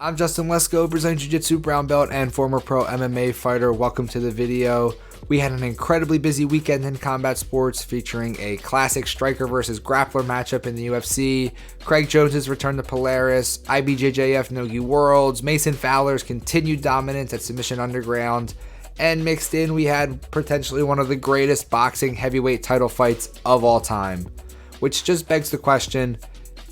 I'm Justin Lesko, Brazilian Jiu-Jitsu brown belt and former pro MMA fighter. Welcome to the video. We had an incredibly busy weekend in combat sports featuring a classic striker versus grappler matchup in the UFC, Craig Jones's return to Polaris, IBJJF Nogi Worlds, Mason Fowler's continued dominance at Submission Underground, and mixed in we had potentially one of the greatest boxing heavyweight title fights of all time, which just begs the question,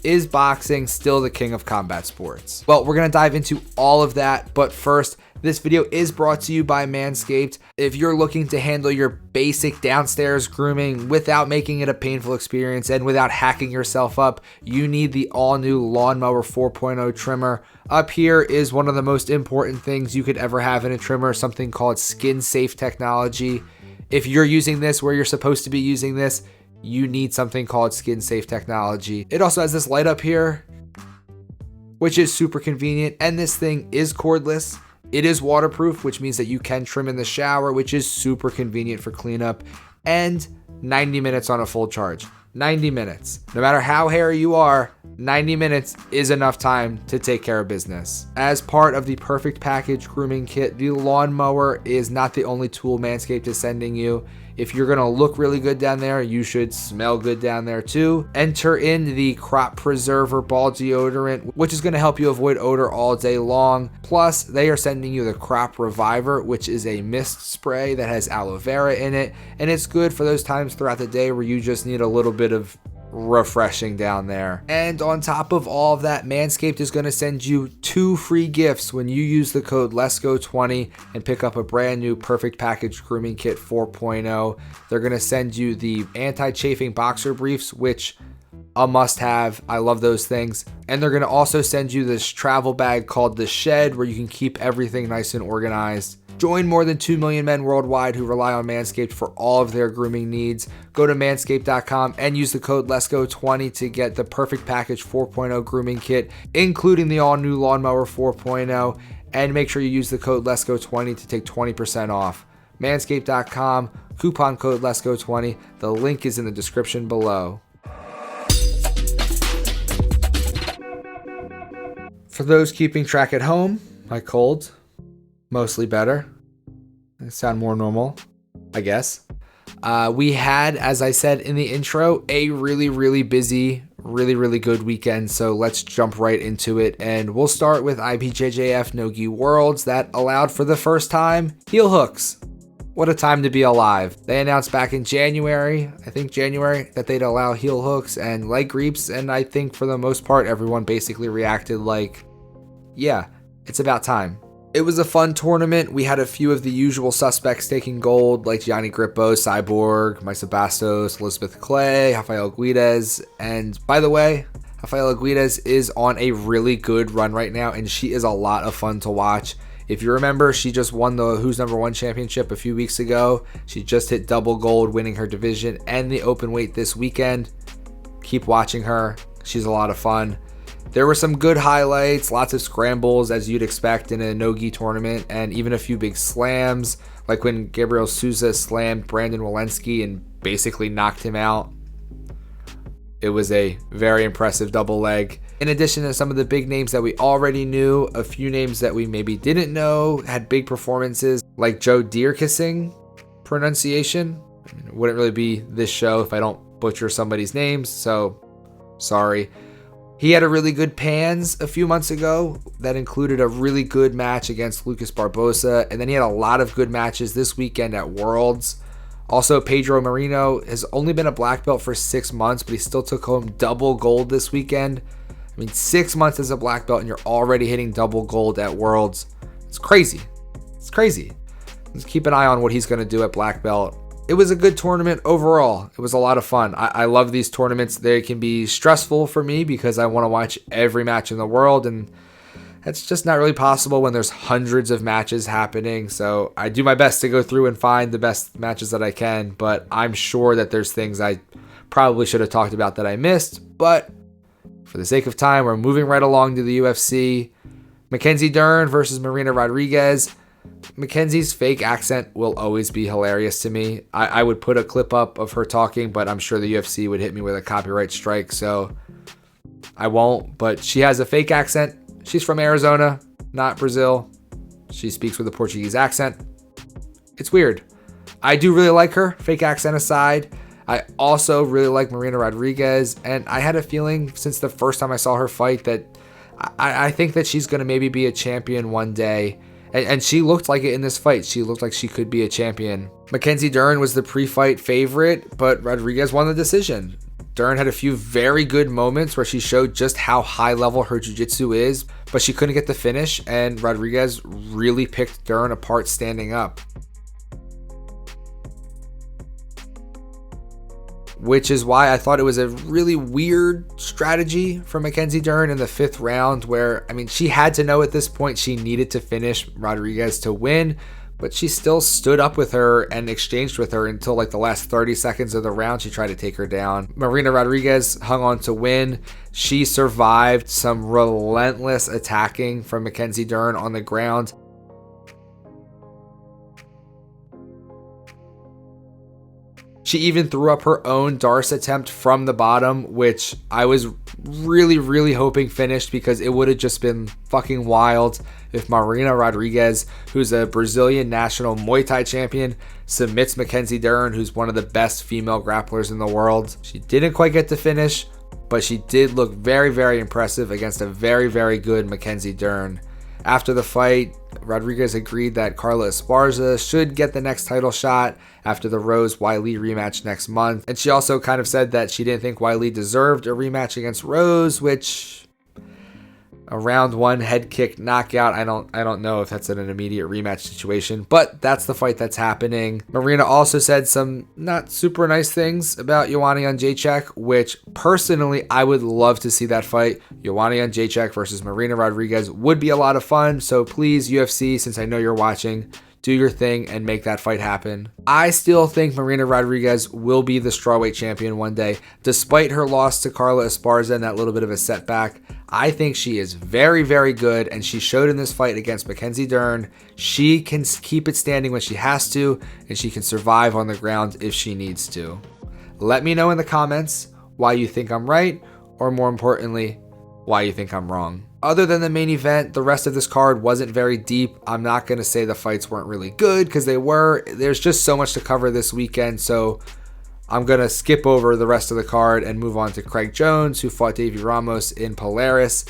is boxing still the king of combat sports? Well, we're going to dive into all of that, but first, this video is brought to you by Manscaped. If you're looking to handle your basic downstairs grooming without making it a painful experience and without hacking yourself up, you need the all-new Lawnmower 4.0 trimmer. Up here is one of the most important things you could ever have in a trimmer, something called skin-safe technology. If you're using this where you're supposed to be using this, you need something called skin safe technology. It also has this light up here, which is super convenient, and this thing is cordless. It is waterproof, which means that you can trim in the shower, which is super convenient for cleanup, and 90 minutes on a full charge. 90 minutes. No matter how hairy you are, 90 minutes is enough time to take care of business. As part of the Perfect Package grooming kit, the lawnmower is not the only tool Manscaped is sending you. If you're gonna look really good down there, you should smell good down there too. Enter in the Crop Preserver Ball Deodorant, which is gonna help you avoid odor all day long. Plus, they are sending you the Crop Reviver, which is a mist spray that has aloe vera in it, and it's good for those times throughout the day where you just need a little bit of refreshing down there. And on top of all of that, Manscaped is going to send you 2 free gifts when you use the code LESCO20 and pick up a brand new Perfect Package Grooming Kit 4.0. They're going to send you the anti-chafing boxer briefs, which a must-have. I love those things. And they're going to also send you this travel bag called the Shed, where you can keep everything nice and organized. Join more than 2 million men worldwide who rely on Manscaped for all of their grooming needs. Go to manscaped.com and use the code LESCO20 to get the Perfect Package 4.0 grooming kit, including the all-new Lawnmower 4.0, and make sure you use the code LESCO20 to take 20% off. Manscaped.com, coupon code LESCO20. The link is in the description below. For those keeping track at home, my cold, mostly better. I sound more normal, I guess. We had, as I said in the intro, a really busy, really good weekend. So let's jump right into it. And we'll start with IBJJF Nogi Worlds that allowed for the first time heel hooks. What a time to be alive. They announced back in January, that they'd allow heel hooks and leg creeps. And I think for the most part, everyone basically reacted like, yeah, it's about time. It was a fun tournament. We had a few of the usual suspects taking gold, like Gianni Grippo, Cyborg, Maisa Bastos, Elizabeth Clay, Rafael Guides. And by the way, Rafael Guides is on a really good run right now, and she is a lot of fun to watch. If you remember, she just won the Who's Number One championship a few weeks ago. She just hit double gold, winning her division and the open weight this weekend. Keep watching her. She's a lot of fun. There were some good highlights, lots of scrambles as you'd expect in a Nogi tournament, and even a few big slams, like when Gabriel Souza slammed Brandon Walensky and basically knocked him out. It was a very impressive double leg. In addition to some of the big names that we already knew, a few names that we maybe didn't know had big performances, like Joe Deerkissing pronunciation. It wouldn't really be this show if I don't butcher somebody's names, so sorry. He had a really good Pans a few months ago that included a really good match against Lucas Barbosa, and then he had a lot of good matches this weekend at Worlds. Also, Pedro Mourinho has only been a black belt for 6 months, but he still took home double gold this weekend. I mean, 6 months as a black belt and you're already hitting double gold at Worlds. It's crazy. It's crazy. Let's keep an eye on what he's going to do at black belt. It was a good tournament overall. It was a lot of fun. I love these tournaments. They can be stressful for me because I want to watch every match in the world, and that's just not really possible when there's hundreds of matches happening. So I do my best to go through and find the best matches that I can, but I'm sure that there's things I probably should have talked about that I missed. But for the sake of time, we're moving right along to the UFC. Mackenzie Dern versus Marina Rodriguez. Mackenzie's fake accent will always be hilarious to me. I would put a clip up of her talking, but I'm sure the UFC would hit me with a copyright strike, so I won't. But she has a fake accent. She's from Arizona, not Brazil. She speaks with a Portuguese accent. It's weird. I do really like her, fake accent aside. I also really like Marina Rodriguez, and I had a feeling since the first time I saw her fight that I think that she's going to maybe be a champion one day. And she looked like it in this fight. She looked like she could be a champion. Mackenzie Dern was the pre-fight favorite, but Rodriguez won the decision. Dern had a few very good moments where she showed just how high level her jiu-jitsu is, but she couldn't get the finish, and Rodriguez really picked Dern apart standing up. Which is why I thought it was a really weird strategy for Mackenzie Dern in the 5th round where, I mean, she had to know at this point she needed to finish Rodriguez to win, but she still stood up with her and exchanged with her until like the last 30 seconds of the round. She tried to take her down. Marina Rodriguez hung on to win. She survived some relentless attacking from Mackenzie Dern on the ground. She even threw up her own Darce attempt from the bottom, which I was really hoping finished because it would have just been fucking wild if Marina Rodriguez, who's a Brazilian national Muay Thai champion, submits Mackenzie Dern, who's one of the best female grapplers in the world. She didn't quite get to finish, but she did look very impressive against a very good Mackenzie Dern. After the fight, Rodriguez agreed that Carla Esparza should get the next title shot after the Rose Wiley rematch next month. And she also kind of said that she didn't think Wiley deserved a rematch against Rose, which a round 1 head kick knockout, I don't know if that's an immediate rematch situation, but that's the fight that's happening. Marina also said some not super nice things about Joanna Jędrzejczyk, which personally I would love to see that fight. Joanna Jędrzejczyk versus Marina Rodriguez would be a lot of fun, so please UFC, since I know you're watching, do your thing and make that fight happen. I still think Marina Rodriguez will be the strawweight champion one day. Despite her loss to Carla Esparza and that little bit of a setback, I think she is very good, and she showed in this fight against Mackenzie Dern. She can keep it standing when she has to, and she can survive on the ground if she needs to. Let me know in the comments why you think I'm right, or more importantly, why you think I'm wrong. Other than the main event, the rest of this card wasn't very deep. I'm not going to say the fights weren't really good, because they were. There's just so much to cover this weekend, so I'm going to skip over the rest of the card and move on to Craig Jones, who fought Davey Ramos in Polaris.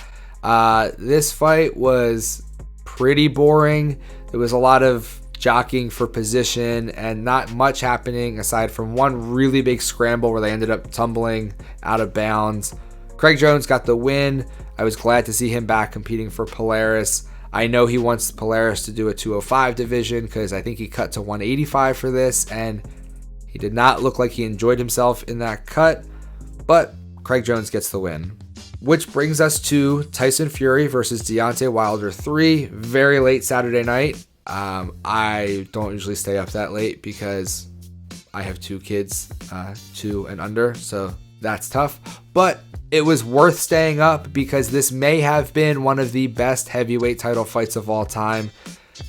This fight was pretty boring. There was a lot of jockeying for position and not much happening aside from one really big scramble where they ended up tumbling out of bounds. Craig Jones got the win. I was glad to see him back competing for Polaris. I know he wants Polaris to do a 205 division because I think he cut to 185 for this, and he did not look like he enjoyed himself in that cut, but Craig Jones gets the win. Which brings us to Tyson Fury versus Deontay Wilder 3, very late Saturday night. I don't usually stay up that late because I have 2 kids, 2 and under, so that's tough. But it was worth staying up because this may have been one of the best heavyweight title fights of all time.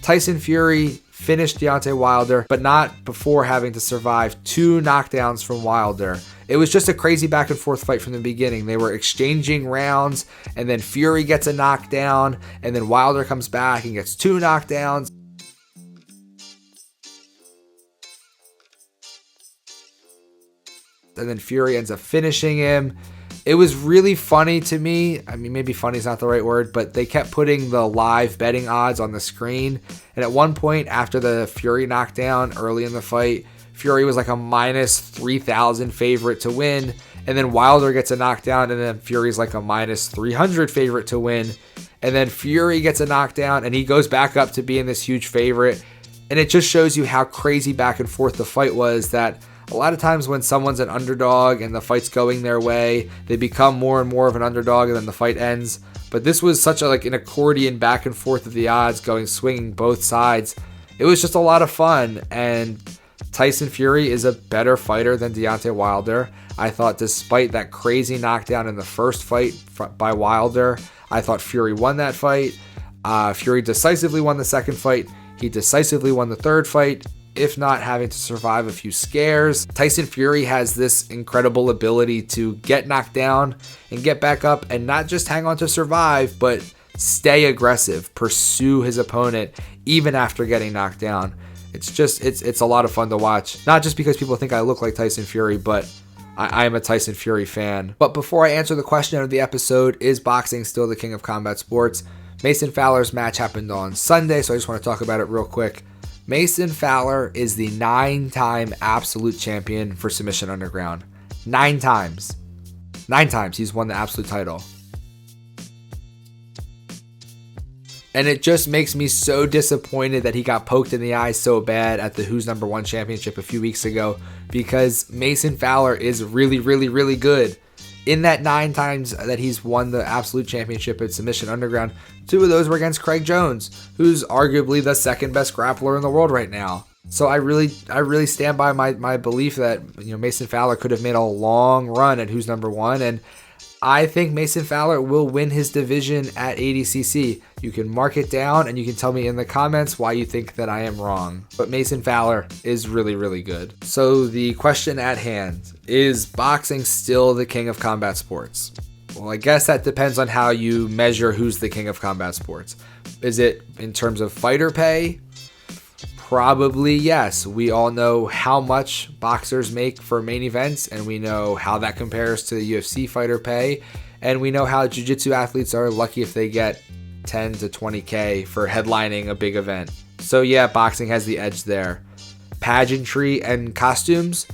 Tyson Fury finished Deontay Wilder, but not before having to survive 2 knockdowns from Wilder. It was just a crazy back and forth fight from the beginning. They were exchanging rounds, and then Fury gets a knockdown, and then Wilder comes back and gets 2 knockdowns. And then Fury ends up finishing him. It was really funny to me. I mean, maybe funny is not the right word, but they kept putting the live betting odds on the screen. And at one point after the Fury knockdown early in the fight, Fury was like a minus 3,000 favorite to win. And then Wilder gets a knockdown, and then Fury's like a minus 300 favorite to win. And then Fury gets a knockdown, and he goes back up to being this huge favorite. And it just shows you how crazy back and forth the fight was, that a lot of times when someone's an underdog and the fight's going their way, they become more and more of an underdog, and then the fight ends. But this was such a, like an accordion back and forth of the odds, swinging both sides. It was just a lot of fun, and Tyson Fury is a better fighter than Deontay Wilder. I thought despite that crazy knockdown in the first fight by Wilder, I thought Fury won that fight. Fury decisively won the second fight. He decisively won the third fight, if not having to survive a few scares. Tyson Fury has this incredible ability to get knocked down and get back up and not just hang on to survive, but stay aggressive, pursue his opponent even after getting knocked down. It's a lot of fun to watch. Not just because people think I look like Tyson Fury, but I am a Tyson Fury fan. But before I answer the question of the episode, is boxing still the king of combat sports? Mason Fowler's match happened on Sunday, so I just want to talk about it real quick. Mason Fowler is the 9-time absolute champion for Submission Underground. 9 times. 9 times he's won the absolute title. And it just makes me so disappointed that he got poked in the eye so bad at the Who's Number 1 championship a few weeks ago, because Mason Fowler is really, really, really good. In that 9 times that he's won the absolute championship at Submission Underground, 2 of those were against Craig Jones, who's arguably the second best grappler in the world right now. So I really stand by my belief that, you know, Mason Fowler could have made a long run at Who's Number 1, and I think Mason Fowler will win his division at ADCC. You can mark it down and you can tell me in the comments why you think that I am wrong. But Mason Fowler is really, really good. So the question at hand, is boxing still the king of combat sports? Well, I guess that depends on how you measure who's the king of combat sports. Is it in terms of fighter pay? Probably yes. We all know how much boxers make for main events, and we know how that compares to the UFC fighter pay, and we know how jiu-jitsu athletes are lucky if they get 10 to 20K for headlining a big event. So yeah, boxing has the edge there. Pageantry and costumes?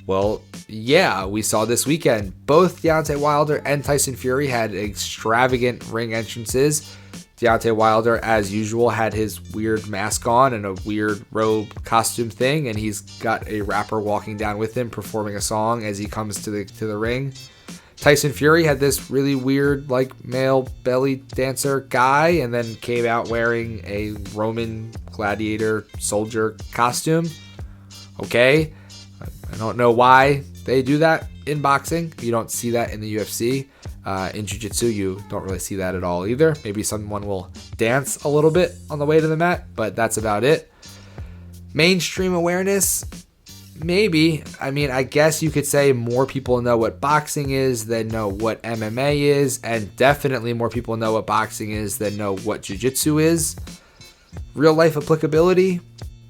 Well, yeah, we saw this weekend. Both Deontay Wilder and Tyson Fury had extravagant ring entrances. Deontay Wilder, as usual, had his weird mask on and a weird robe costume thing, and he's got a rapper walking down with him performing a song as he comes to the ring. Tyson Fury had this really weird, like, male belly dancer guy, and then came out wearing a Roman gladiator soldier costume. Okay, I don't know why they do that in boxing. You don't see that in the UFC. In Jiu-Jitsu, you don't really see that at all either. Maybe someone will dance a little bit on the way to the mat, but that's about it. Mainstream awareness? Maybe. I mean, I guess you could say more people know what boxing is than know what MMA is, and definitely more people know what boxing is than know what Jiu-Jitsu is. Real life applicability?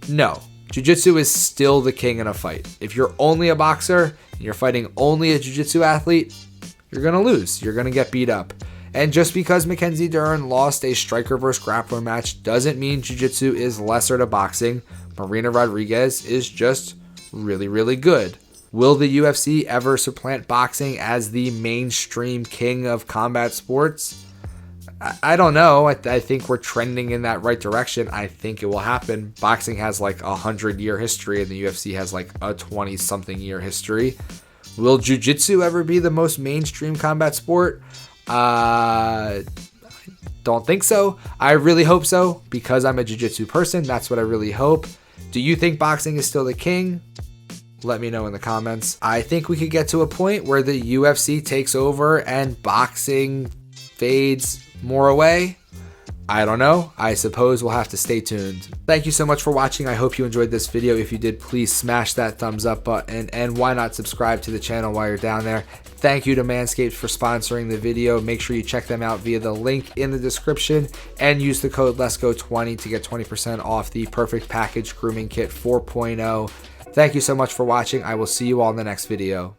No. Jiu-Jitsu is still the king in a fight. If you're only a boxer and you're fighting only a Jiu-Jitsu athlete, you're going to lose. You're going to get beat up. And just because Mackenzie Dern lost a striker versus grappler match doesn't mean Jiu-Jitsu is lesser to boxing. Marina Rodriguez is just really, really good. Will the UFC ever supplant boxing as the mainstream king of combat sports? I don't know. I think we're trending in that right direction. I think it will happen. Boxing has like a 100-year history and the UFC has like a 20-something year history. Will Jiu-Jitsu ever be the most mainstream combat sport? Don't think so. I really hope so, because I'm a Jiu-Jitsu person. That's what I really hope. Do you think boxing is still the king? Let me know in the comments. I think we could get to a point where the UFC takes over and boxing fades more away. I don't know. I suppose we'll have to stay tuned. Thank you so much for watching. I hope you enjoyed this video. If you did, please smash that thumbs up button, and why not subscribe to the channel while you're down there. Thank you to Manscaped for sponsoring the video. Make sure you check them out via the link in the description and use the code LET'SGO20 to get 20% off the Perfect Package Grooming Kit 4.0. Thank you so much for watching. I will see you all in the next video.